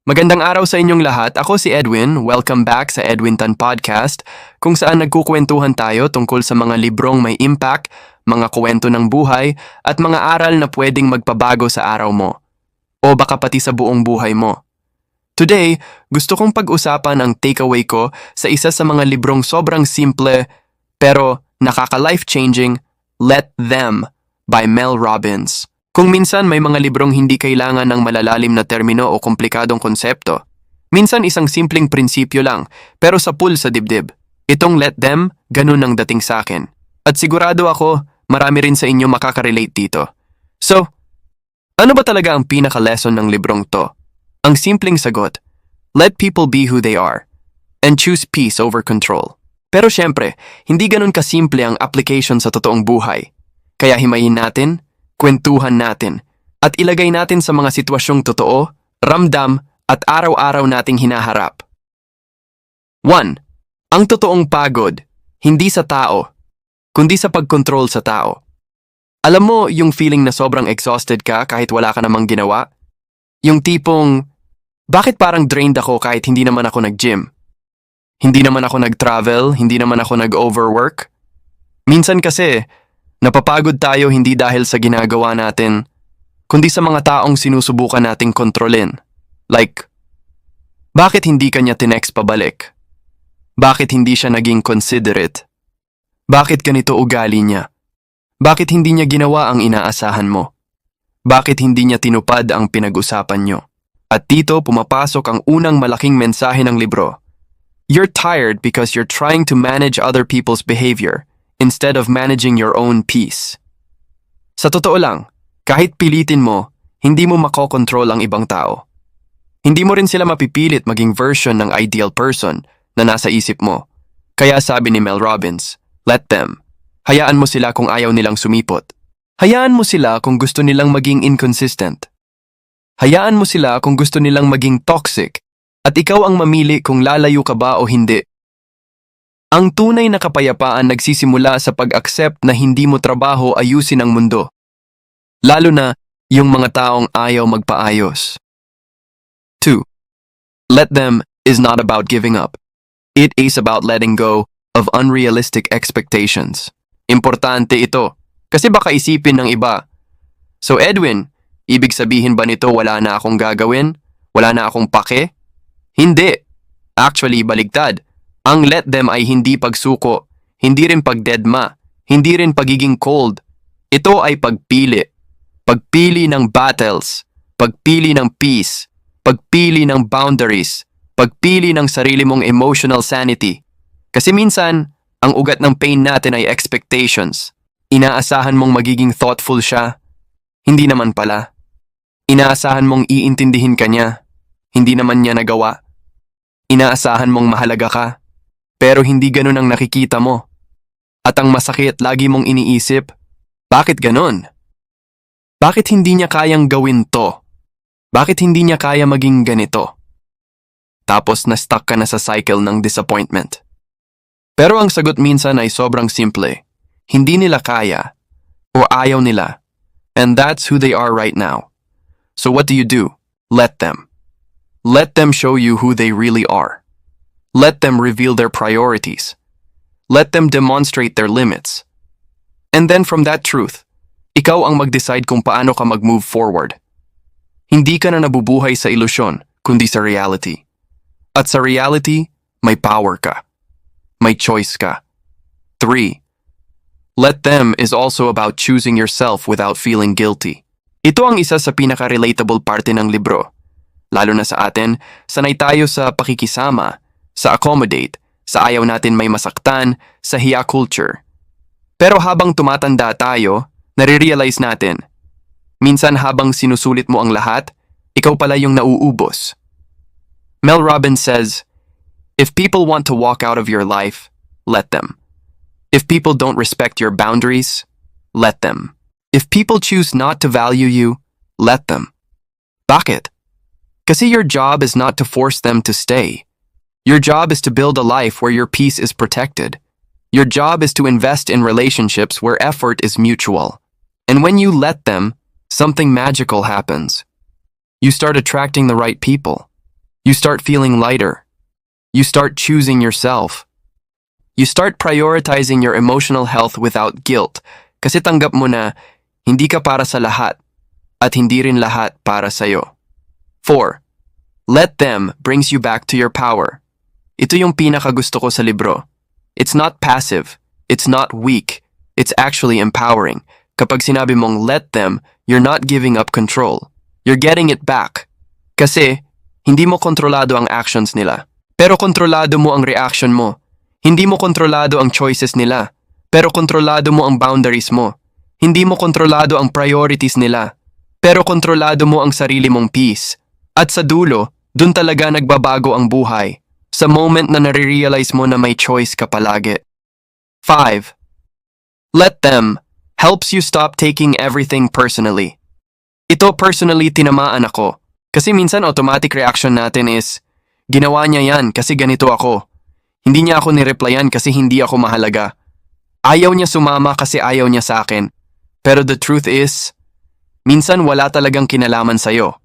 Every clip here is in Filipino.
Magandang araw sa inyong lahat. Ako si Edwin. Welcome back sa Edwin Tan Podcast, kung saan nagkukwentuhan tayo tungkol sa mga librong may impact, mga kwento ng buhay, at mga aral na pwedeng magpabago sa araw mo. O baka pati sa buong buhay mo. Today, gusto kong pag-usapan ang takeaway ko sa isa sa mga librong sobrang simple pero nakaka-life-changing, Let Them by Mel Robbins. Kung minsan may mga librong hindi kailangan ng malalalim na termino o komplikadong konsepto, minsan isang simpleng prinsipyo lang, pero sa pool sa dibdib. Itong Let Them, ganun ang dating sa akin. At sigurado ako, marami rin sa inyo makaka-relate dito. So, ano ba talaga ang pinaka-lesson ng librong to? Ang simpleng sagot, let people be who they are, and choose peace over control. Pero syempre, hindi ganun kasimple ang application sa totoong buhay. Kaya himayin natin, kwentuhan natin, at ilagay natin sa mga sitwasyong totoo, ramdam, at araw-araw nating hinaharap. 1. Ang totoong pagod, hindi sa tao, kundi sa pagkontrol sa tao. Alam mo yung feeling na sobrang exhausted ka kahit wala ka namang ginawa? Yung tipong, bakit parang drained ako kahit hindi naman ako nag-gym? Hindi naman ako nag-travel, hindi naman ako nag-overwork? Minsan kasi, napapagod tayo hindi dahil sa ginagawa natin, kundi sa mga taong sinusubukan nating kontrolin. Like, bakit hindi kanya tinext pabalik? Bakit hindi siya naging considerate? Bakit ganito ugali niya? Bakit hindi niya ginawa ang inaasahan mo? Bakit hindi niya tinupad ang pinag-usapan niyo? At dito pumapasok ang unang malaking mensahe ng libro. You're tired because you're trying to manage other people's behavior instead of managing your own peace. Sa totoo lang, kahit pilitin mo, hindi mo makokontrol ang ibang tao. Hindi mo rin sila mapipilit maging version ng ideal person na nasa isip mo. Kaya sabi ni Mel Robbins, let them. Hayaan mo sila kung ayaw nilang sumipot. Hayaan mo sila kung gusto nilang maging inconsistent. Hayaan mo sila kung gusto nilang maging toxic at ikaw ang mamili kung lalayo ka ba o hindi. Ang tunay na kapayapaan nagsisimula sa pag-accept na hindi mo trabaho ayusin ang mundo. Lalo na yung mga taong ayaw magpaayos. 2. Let them is not about giving up. It is about letting go of unrealistic expectations. Importante ito kasi baka isipin ng iba. So Edwin, ibig sabihin ba nito wala na akong gagawin? Wala na akong pake? Hindi. Actually, baligtad. Ang let them ay hindi pagsuko, hindi rin pagdedma, hindi rin pagiging cold. Ito ay pagpili. Pagpili ng battles, pagpili ng peace, pagpili ng boundaries, pagpili ng sarili mong emotional sanity. Kasi minsan, ang ugat ng pain natin ay expectations. Inaasahan mong magiging thoughtful siya, hindi naman pala. Inaasahan mong iintindihin ka niya, hindi naman niya nagawa. Inaasahan mong mahalaga ka, pero hindi ganun ang nakikita mo. At ang masakit, lagi mong iniisip, bakit ganun? Bakit hindi niya kayang gawin to? Bakit hindi niya kaya maging ganito? Tapos na-stuck ka na sa cycle ng disappointment. Pero ang sagot minsan ay sobrang simple. Hindi nila kaya o ayaw nila. And that's who they are right now. So what do? Let them. Let them show you who they really are. Let them reveal their priorities. Let them demonstrate their limits. And then from that truth, ikaw ang mag-decide kung paano ka mag-move forward. Hindi ka na nabubuhay sa ilusyon, kundi sa reality. At sa reality, may power ka. May choice ka. 3. Let them is also about choosing yourself without feeling guilty. Ito ang isa sa pinaka-relatable parte ng libro. Lalo na sa atin, sanay tayo sa pakikisama, sa accommodate, sa ayaw natin may masaktan, sa hiya culture. Pero habang tumatanda tayo, nare-realize natin, minsan habang sinusulit mo ang lahat, ikaw pala yung nauubos. Mel Robbins says, if people want to walk out of your life, let them. If people don't respect your boundaries, let them. If people choose not to value you, let them. Bakit? Kasi your job is not to force them to stay. Your job is to build a life where your peace is protected. Your job is to invest in relationships where effort is mutual. And when you let them, something magical happens. You start attracting the right people. You start feeling lighter. You start choosing yourself. You start prioritizing your emotional health without guilt kasi tanggap mo na hindi ka para sa lahat at hindi rin lahat para sa'yo. 4. Let them brings you back to your power. Ito yung pinakagusto ko sa libro. It's not passive. It's not weak. It's actually empowering. Kapag sinabi mong let them, you're not giving up control. You're getting it back. Kasi, hindi mo kontrolado ang actions nila. Pero kontrolado mo ang reaction mo. Hindi mo kontrolado ang choices nila. Pero kontrolado mo ang boundaries mo. Hindi mo kontrolado ang priorities nila. Pero kontrolado mo ang sarili mong peace. At sa dulo, dun talaga nagbabago ang buhay. Sa moment na nare-realize mo na may choice ka palagi. 5. Let them helps you stop taking everything personally. Ito personally tinamaan ako. Kasi minsan automatic reaction natin is, ginawa niya yan kasi ganito ako. Hindi niya ako nireplyan kasi hindi ako mahalaga. Ayaw niya sumama kasi ayaw niya sa akin. Pero the truth is, minsan wala talagang kinalaman sa'yo.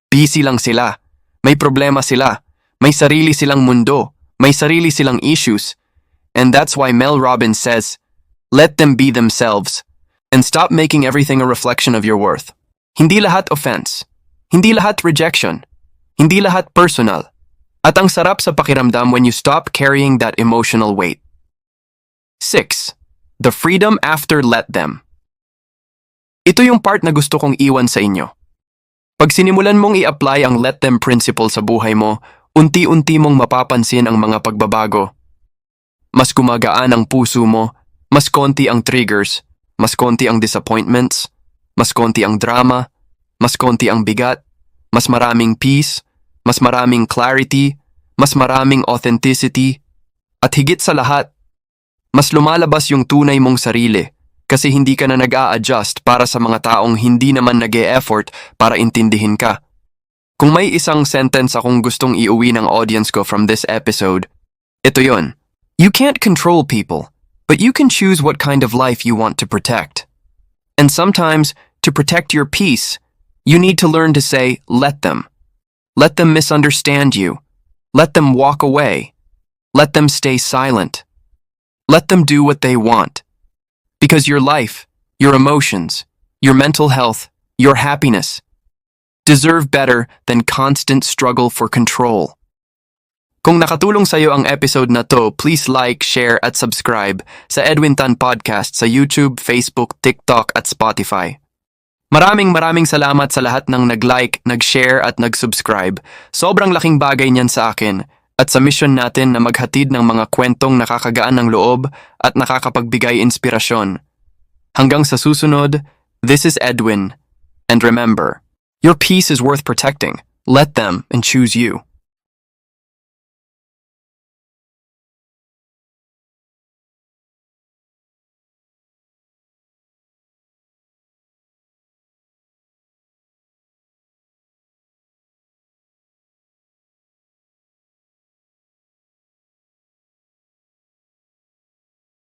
Busy lang sila. May problema sila. May sarili silang mundo. May sarili silang issues. And that's why Mel Robbins says, let them be themselves. And stop making everything a reflection of your worth. Hindi lahat offense. Hindi lahat rejection. Hindi lahat personal. At ang sarap sa pakiramdam when you stop carrying that emotional weight. 6. The freedom after let them. Ito yung part na gusto kong iwan sa inyo. Pag sinimulan mong i-apply ang let them principle sa buhay mo, unti-unti mong mapapansin ang mga pagbabago. Mas gumagaan ang puso mo, mas konti ang triggers, mas konti ang disappointments, mas konti ang drama, mas konti ang bigat, mas maraming peace, mas maraming clarity, mas maraming authenticity, at higit sa lahat, mas lumalabas yung tunay mong sarili kasi hindi ka na nag-a-adjust para sa mga taong hindi naman nag-e-effort para intindihin ka. Kung may isang sentence akong gustong iuwi ng audience ko from this episode, ito yon. You can't control people, but you can choose what kind of life you want to protect. And sometimes, to protect your peace, you need to learn to say, let them. Let them misunderstand you. Let them walk away. Let them stay silent. Let them do what they want. Because your life, your emotions, your mental health, your happiness deserve better than constant struggle for control. Kung nakatulong sa'yo ang episode na to, please like, share at subscribe sa Edwin Tan Podcast sa YouTube, Facebook, TikTok at Spotify. Maraming salamat sa lahat ng nag-like, nag-share at nag-subscribe. Sobrang laking bagay niyan sa akin at sa mission natin na maghatid ng mga kwentong nakakagaan ng loob at nakakapagbigay inspirasyon. Hanggang sa susunod, this is Edwin. And remember, your peace is worth protecting. Let them and choose you.